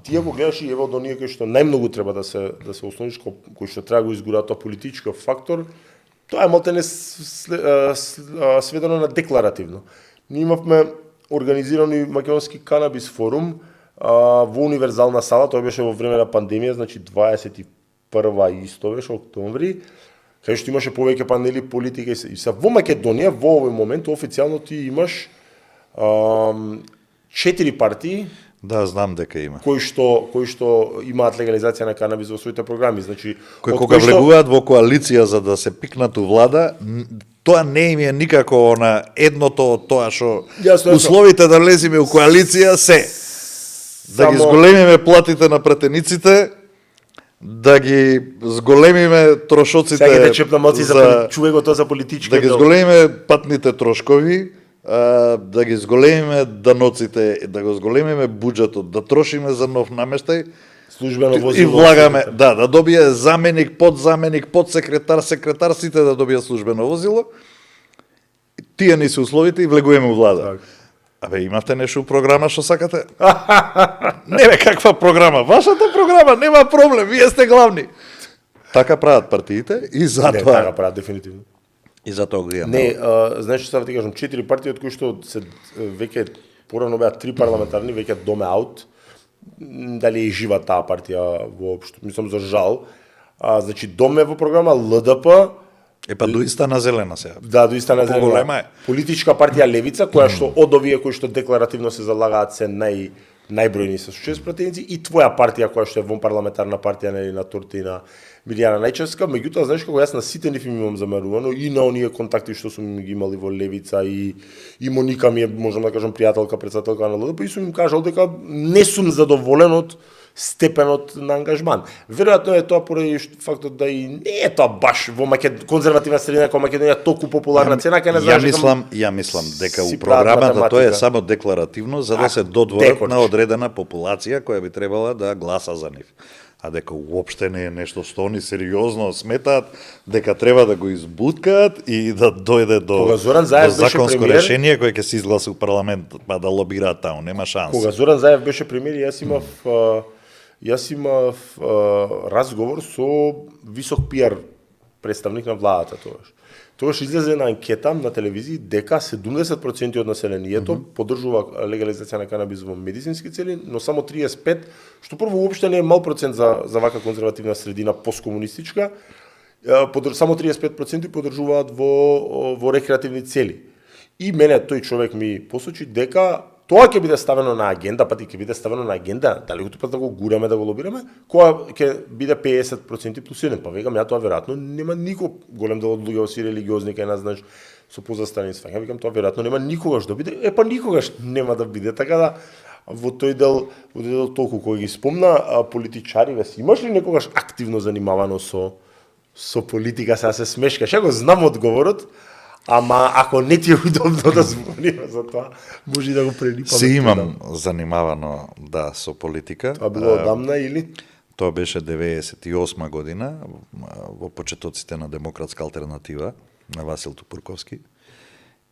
ти ако гледаш и ево до ние кои што најмногу треба да се ослониш, кои што треба го изгураат тоа политички фактор, тоа е малтене сведено на декларативно. Ние имавме организирани македонски канабис форум во универзална сала, тоа беше во време на пандемија, значи 21 исто беше октомври, кај што имаше повеќе панели политика и се во Македонија во овој момент официјално ти имаш 4 партии. Да, знам дека има. Кои што имаат легализација на канабис во своите програми, значи Кои кога влегуваат во коалиција за да се пикнат у влада, тоа не им е никако на едното од тоа што условите да влеземе у коалиција се да ги зголемиме платите на пратениците, да ги зголемиме трошоците. Сега да чепна малци за чуе го тоа за политички. Да ги зголемиме патните трошкови, да ги зголемиме даноците, да го зголемиме буџетот, да трошиме за нов намештај, службено возило. И влагаме, да добие заменик, подсекретар, секретар, сите да добијат службено возило. Тие ни се условите и влегуваме у влада. Так. Абе, имавте нешто програма што сакате? Не бе, каква програма? Вашата програма, нема проблем, вие сте главни. Така прават партиите и затоа... Не, така прават, дефинитивно. И затоа го имаме. Не, знаеш што ти кажам, 4 партии од кои што се веќе порано беа 3 парламентарни, веќе доме аут. Дали е жива таа партија воопшто, мислам за жал. Значи доме во програма ЛДП. Па доиста на зелена сега. Да, доиста на зелена. Поголема е. Политичка партија Левица, која што од овие кои што декларативно се залагаат се најбројни со 6 пратеници, и твоја партија која што е вонпарламентарна партија на Тортина Милијана Најчевска, меѓутоа знаеш како јас на сите нив имам замерувано и на оние контакти што сум ги имали во Левица и Моника ми е, можам да кажам, пријателка, председателка на ЛДП и сум им кажал дека не сум задоволен од степенот на ангажман. Веројатно е тоа поради фактот да и не е тоа баш во конзервативна средина како Македонија толку популарна цена, кај не знаеш. Ја мислам дека у програмата тоа е само декларативно за да се додворат на одредена популација која би требала да гласа за нив. А дека уопште не е нешто што они сериозно сметаат дека треба да го избуткаат и да дојде до законско решение кое ќе се изгласи у парламент, па да лобираат таму, нема шанса. Кога Зоран Заев беше премиер, јас имав разговор со висок пиар представник на владата тогаш. Тогаш излезе на анкета на телевизија дека 70% од населението поддржува легализација на канабис во медицински цели, но само 35%, што прво уопште не е мал процент за вака конзервативна средина посткомунистичка, само 35% поддржуваат во рекреативни цели. И мене тој човек ми посочи дека тоа ќе биде ставено на агенда, па ќе биде ставено на агенда, дали го тупат да го гураме, да го лобираме, која ќе биде 50% плюс 1. Па векам, ја тоа веројатно нема никој голем дел од луѓе оси религиозни кај нас, знаеш, со позастани сваќа. Викам, тоа веројатно нема никогаш да биде, па никогаш нема да биде. Така да во тој дел толку кој ги спомна, политичариве си имаш ли некогаш активно занимавано со политика, сега се смешкаш? Ја го знам одговорот. Ама ако не ти е удобно да збориме за тоа, може да го прелипаме. Се имам занимавано, да, со политика. Тоа било одамна или? Тоа беше 98 година, во почетоците на Демократска алтернатива, на Васил Тупурковски.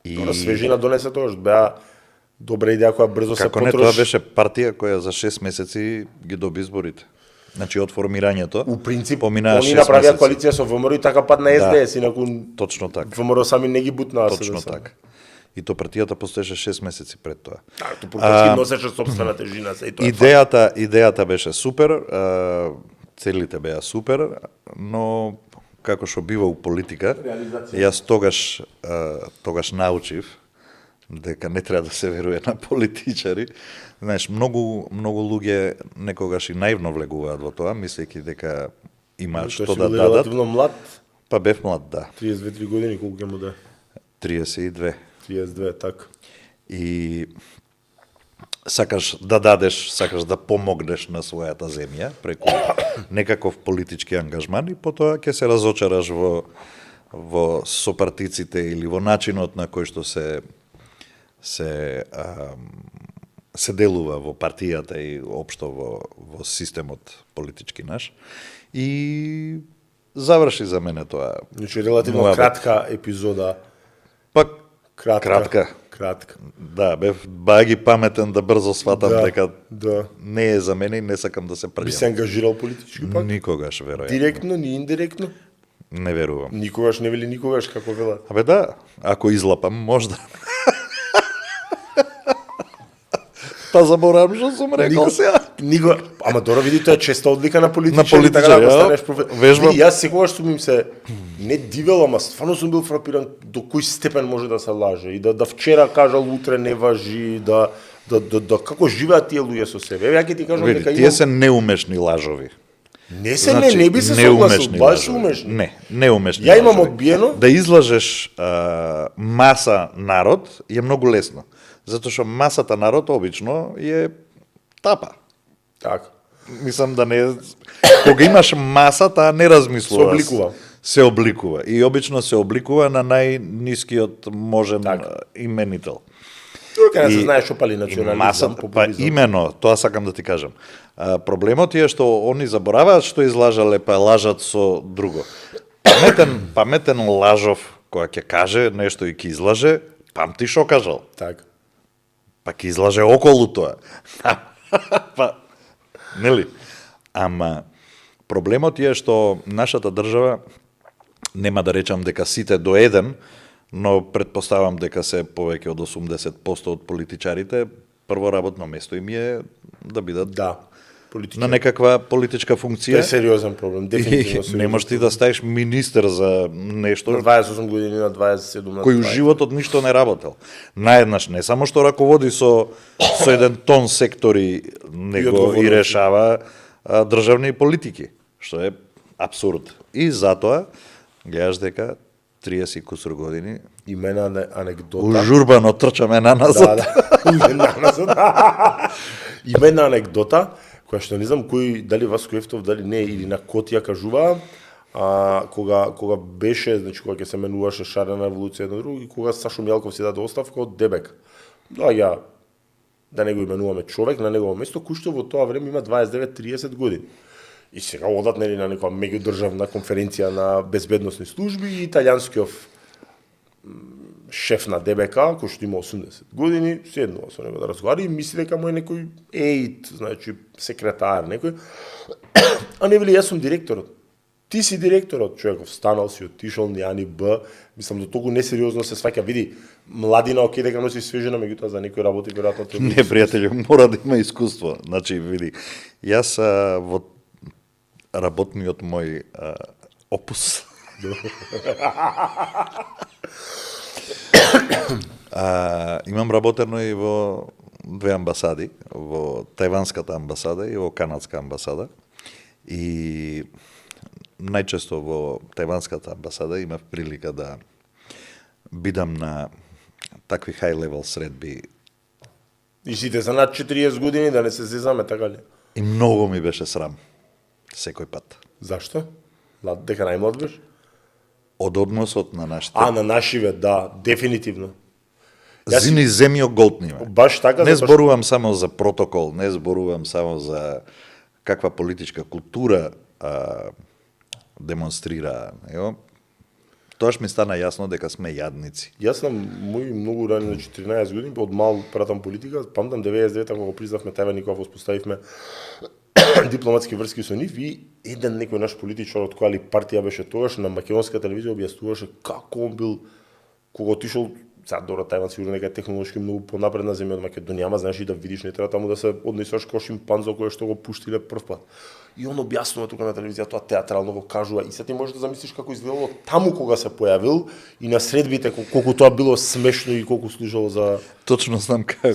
И тоа свежина донесе тоа, беа добра идеја која брзо се како потроши. не, тоа беше партија која за 6 месеци ги доби изборите. Значи од формирањето, у принцип, поминаа 6 они направија месеци. коалиција со ВМРО и така падна СДС, инаку точно така. ВМРО сами не ги бутнаа. Точно така. И то партијата постоеше 6 месеци пред тоа. Тоа практички носеше собствена тежина, се и тоа. Идејата беше супер, целите беа супер, но како што бива у политика, јас тогаш научив дека не треба да се веруе на политичари. Знаеш, многу луѓе некогаш и наивно влегуваат во тоа, мислејќи дека имаат што да дадат. Релативно млад. Па бев млад, да. 32 години, колку ќе му да? 32. 32, така. И сакаш да дадеш, сакаш да помогнеш на својата земја преку некаков политички ангажман и потоа ќе се разочараш во сопартиците или во начинот на кој што се делува во партијата и општо во системот политички наш. И заврши за мене тоа. Значи релативно кратка епизода. Па Кратка. Да, бев баги паметен да брзо сватам дека не е за мене и не сакам да се прљам. Би се ангажирал политички пак? Никогаш, веројатно. Директно, ни индиректно? Не верувам. Никогаш не вели никогаш, како велат. Абе да, ако излапам, можда. Па заборавам што сум рекол сега. Никога. Ама добро, види, тоа е честа одлика на политичари. На политичари, така да станеш вежбам. Види, јас секогаш сум им се не дивел, ама стварно сум бил фрапиран до кој степен може да се лаже и да вчера кажал, утре не важи, да како живеат тие луѓе со себе. Ја ќе ти кажам дека тие се неумешни лажови. Не се, не би се согласил, баш умешни. Неумешни. Ја имам одбиено. Да излажеш маса народ е многу лесно. Затоа што масата народ обично е тапа. Така. Мислам да не кога имаш маса, таа не размислува. Се обликува. И обично се обликува на најнискиот можен именител. Кога не се знае што пали национализам, популизам. Па имено, тоа сакам да ти кажам. Проблемот е што они забораваат што излажале, па лажат со друго. Паметен лажов, која ќе каже нешто и ќе излаже, памти што кажал. Така. Па ќе излаже околу тоа. Па, нели? Ама, проблемот е што нашата држава, нема да речам дека сите до еден, но предпоставам дека се повеќе од 80% од политичарите, прво работно место им е да бидат на некаква политичка функција. Тоа е сериозен проблем, дефинитивно сериозен. Не можеш ти да ставиш министер за нешто на 28 години, на 27, на 20. Кој животот ништо не работел. Наеднаш не само што раководи со еден тон сектори, него и решава државни политики, што е апсурд. И затоа гледаш дека 30 кусур години имена анекдота. Ужурбано трчаме на назад. Имена анекдота, која што не знам кој, дали Васко Ефтов, дали не, или на Котија кажува, кога беше, значи кога ќе се менуваше шарена револуција едно друго, и кога Сашо Мјалков си даде оставка од ДБЕК. Да не го именуваме човек на негово место, кој што во тоа време има 29-30 години. И сега одат нели на некоја меѓудржавна конференција на безбедносни служби и италијанскиот шеф на ДБК, кој што има 80 години, седнува со него да разговара и мисли дека му е некој ейт, значи секретар, некој. А не вели, јас сум директорот. Ти си директорот, човеков, станал си, отишол ни Ани Б, мислам до толку несериозно се сваќа. Види, младина окей дека носи свежина, меѓутоа за некој работи веројатно не, пријателju, мора да има искуство. Значи, види, јас во работниот мој опус имам работено и во две амбасади, во тајванската амбасада и во канадска амбасада. И најчесто во тајванската амбасада имав прилика да бидам на такви high level средби. И сите за над 40 години, да не се зезаме, така ли? И многу ми беше срам. Секој пат. Зашто? Дека најмлад беше? Од односот на нашите. На нашиве, да, дефинитивно. Зини земјо голтниме. Баш така. Не зборувам само за протокол, не зборувам само за каква политичка култура демонстрира. Тоаш ми стана јасно дека сме јадници. Јас сум многу рано, на 14 години, од мал пратам политика, памтам 99-та кога го признавме Тајван и кога воспоставивме дипломатски врски со нив и еден некој наш политичар од која ли партија беше тогаш на македонска телевизија објаснуваше како он бил кога отишол сега добро тајван сигурно дека е технолошки многу понапредна земја од Македонија, ама знаеш и да видиш, не треба таму да се однесуваш како шимпанзо кој што го пуштиле прв пат. И он објаснува тука на телевизија, тоа театрално го кажува и сега ти можеш да замислиш како изгледало таму кога се појавил и на средбите колку тоа било смешно и колку служало за Точно знам како.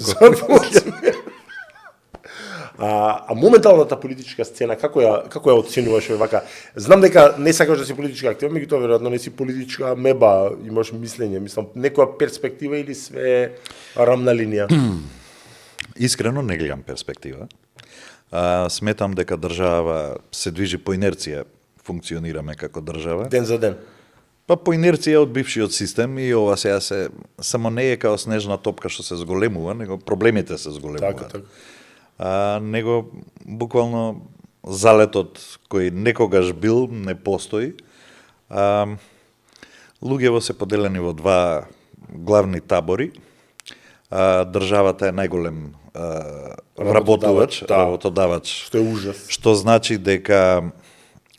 А моменталната политичка сцена како ја оценуваш вака? Знам дека не сакаш да си политичка активен, меѓутоа веројатно не си политичка меба, имаш мислење, мислам некоја перспектива или све рамна линија? Искрено не гледам перспектива. Сметам дека држава се движи по инерција, функционираме како држава. Ден за ден. Па по инерција од бившиот систем и ова сега се само не е како снежна топка што се зголемува, него проблемите се зголемуваат. Така. Него буквално залетот кој некогаш бил не постои. Луѓево се поделени во два главни табори. Државата е најголем работодавач, што е ужас. Што значи дека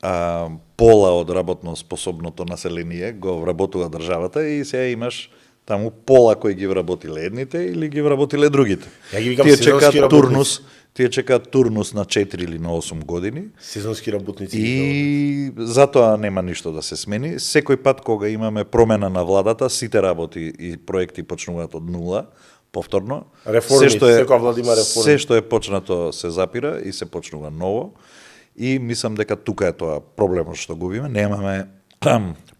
пола од работно способното население го вработува државата и сега имаш таму пола кои ги вработиле едните или ги вработиле другите. Ја ги викам сезонски работници. Тие чекаат турнус на 4 или на 8 години. Сезонски работници. И затоа нема ништо да се смени. Секој пат кога имаме промена на владата, сите работи и проекти почнуваат од нула, повторно. Реформи, секоја влада има реформи. Се што е почнато се запира и се почнува ново. И мислам дека тука е тоа проблемот што губиме. Немаме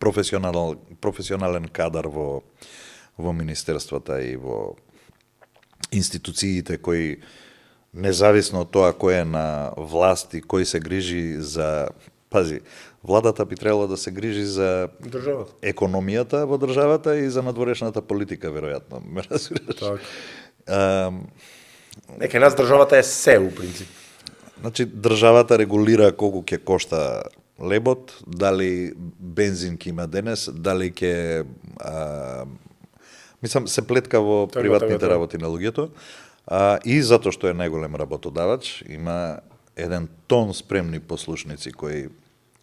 професионален кадар во министерствата и во институциите кои независно од тоа кој е на власт и кој се грижи за... Пази, владата би требало да се грижи за државата, економијата во државата и за надворешната политика, веројатно. Ме разбираш? Така. Нека нас државата е се, у принцип. Значи, државата регулира колку ќе кошта лебот, дали бензин ќе има денес, дали ќе... Мислам, се плетка во приватните работи на луѓето. И затоа што е најголем работодавач, има еден тон спремни послушници кои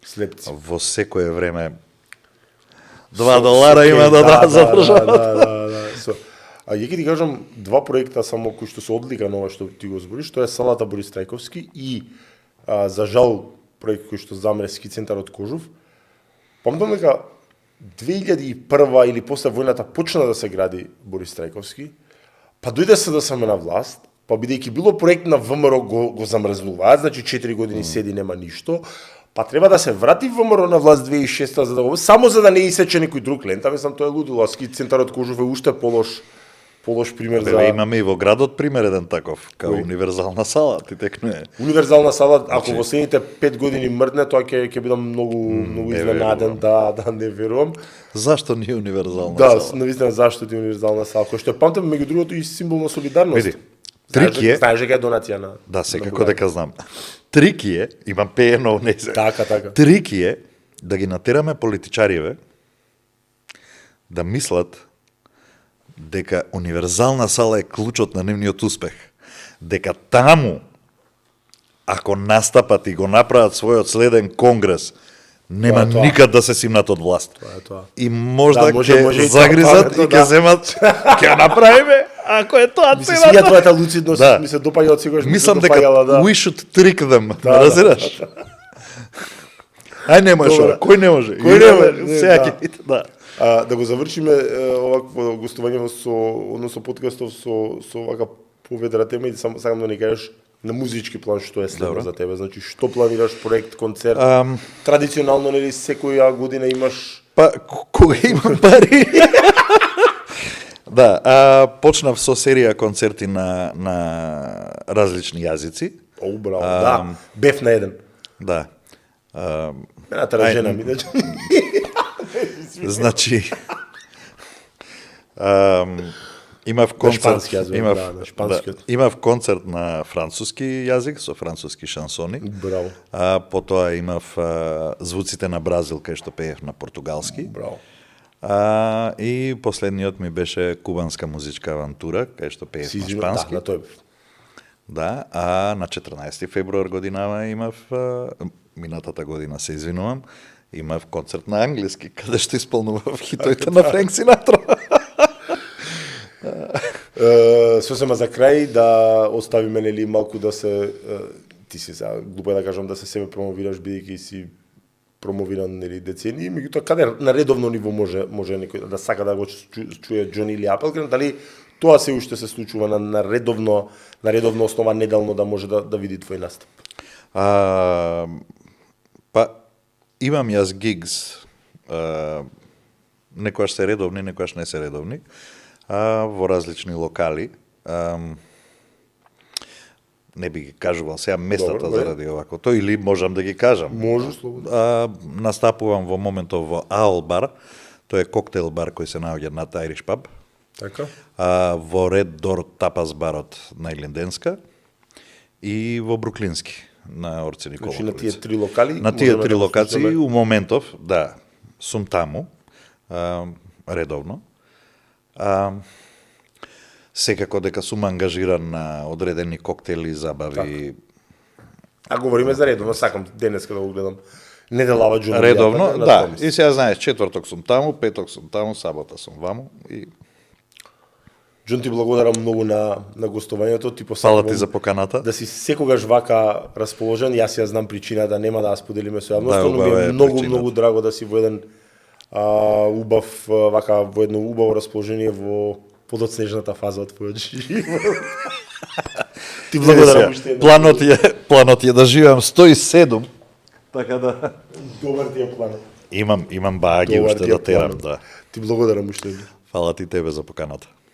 слепци во секое време $2 има да дадат за државата. Ја ќе ти кажам два проекта само кои што се одлика на ова што ти го збориш, тоа е салата Борис Трајковски и за жал проект кој што замре ски центар од Кожув. Памтам дека 2001 или после војната почна да се гради Борис Трајковски. Па дојде СДСМ на власт, па бидејќи било проект на ВМРО го замрзнуваат, значи 4 години седи нема ништо, па треба да се врати ВМРО на власт 2006 за да го само за да не исече некој друг лента, мислам тоа е лудило, ски центарот Кожув е уште полош пример за... Имаме и во градот пример еден таков, као универзална сала, ти текнуе. Универзална сала, ако во следните 5 години мрдне, тоа ќе бидам многу изненаден, да не верувам. Зашто не е универзална сала? Да, навистина зашто ти е универзална сала, кој што е памтам меѓу другото и символ на солидарност. Види, трик е... Знаеш дека е донација на... Да, секако дека знам. Трик е, имам пеено у нејзе. Така. Трик е да ги натераме политичариве да мислат дека универзална сала е клучот на нивниот успех. Дека таму, ако настапат и го направат својот следен конгрес, нема никад да се симнат од власт. Тоа. И можда може ќе загризат и ќе земат, ќе направиме, ако е тоа цената. Ми се свија твојата луцидност, ми се допаѓа од сегаш. Мислам дека we should trick them, разбираш? Ај не може, кој не може? Сега ќе, да. Да го завршиме овакво гостување односно подкастов со овака поведра тема и сакам да ни кажеш на музички план што е следно за тебе, значи што планираш проект, концерт? Традиционално нели секоја година имаш кога имам пари. Да, почнав со серија концерти на различни јазици. О, браво, да, бев на еден. Да. Едната жена ми Значи, имав концерт, имав концерт на француски јазик со француски шансони. Браво. Потоа имав звуците на Бразил кај што пеев на португалски. Браво. И последниот ми беше кубанска музичка авантура кај што пеев на шпански. Да, на тој. Да, на 14 февруар годинава имав, минатата година се извинувам, имав концерт на англиски, каде што исполнував хитоите на Френк Синатра. Сосема за крај да оставиме нели малку да се ти си сега глупо е да кажам да се себе промовираш бидејќи си промовиран нели децении, меѓутоа каде на редовно ниво може некој да сака да го чуе Џони или Апелгрен, дали тоа се уште се случува на редовно основа неделно да може да види твој настап? Па имам јас гигс, некојаш се редовни, некојаш не се редовни, во различни локали. Не би ги кажувал сега местата Добро, заради оваквото, или можам да ги кажам. Може, слободно. Настапувам во моментов во Аул бар, тој е коктейл бар кој се наоѓа над Irish Pub. Така. Во Red Door Tapas барот на Илинденска и во Бруклински на Орце Никола. Значи на тие три локали? На тие три локации у моментов, да, сум таму, редовно. Секако дека сум ангажиран на одредени коктели, забави. А говориме за редовно, сакам денеска да го гледам. Неделава Џони. Редовно, да. И сега знаеш, четврток сум таму, петок сум таму, сабота сум ваму и Џон, ти благодарам многу на гостувањето, ти фала ти за поканата. Да си секогаш вака расположен, јас ја знам причината, нема да ја споделиме со јавноста, но ми е многу драго да си во еден убав вака во едно убаво расположение во подоцнежната фаза од твојот живот. Ти благодарам уште еднаш. Планот е да живеам 107. Така да. Добар ти е планот. Имам баги уште да терам, да. Ти благодарам уште еднаш. Фала ти тебе за поканата.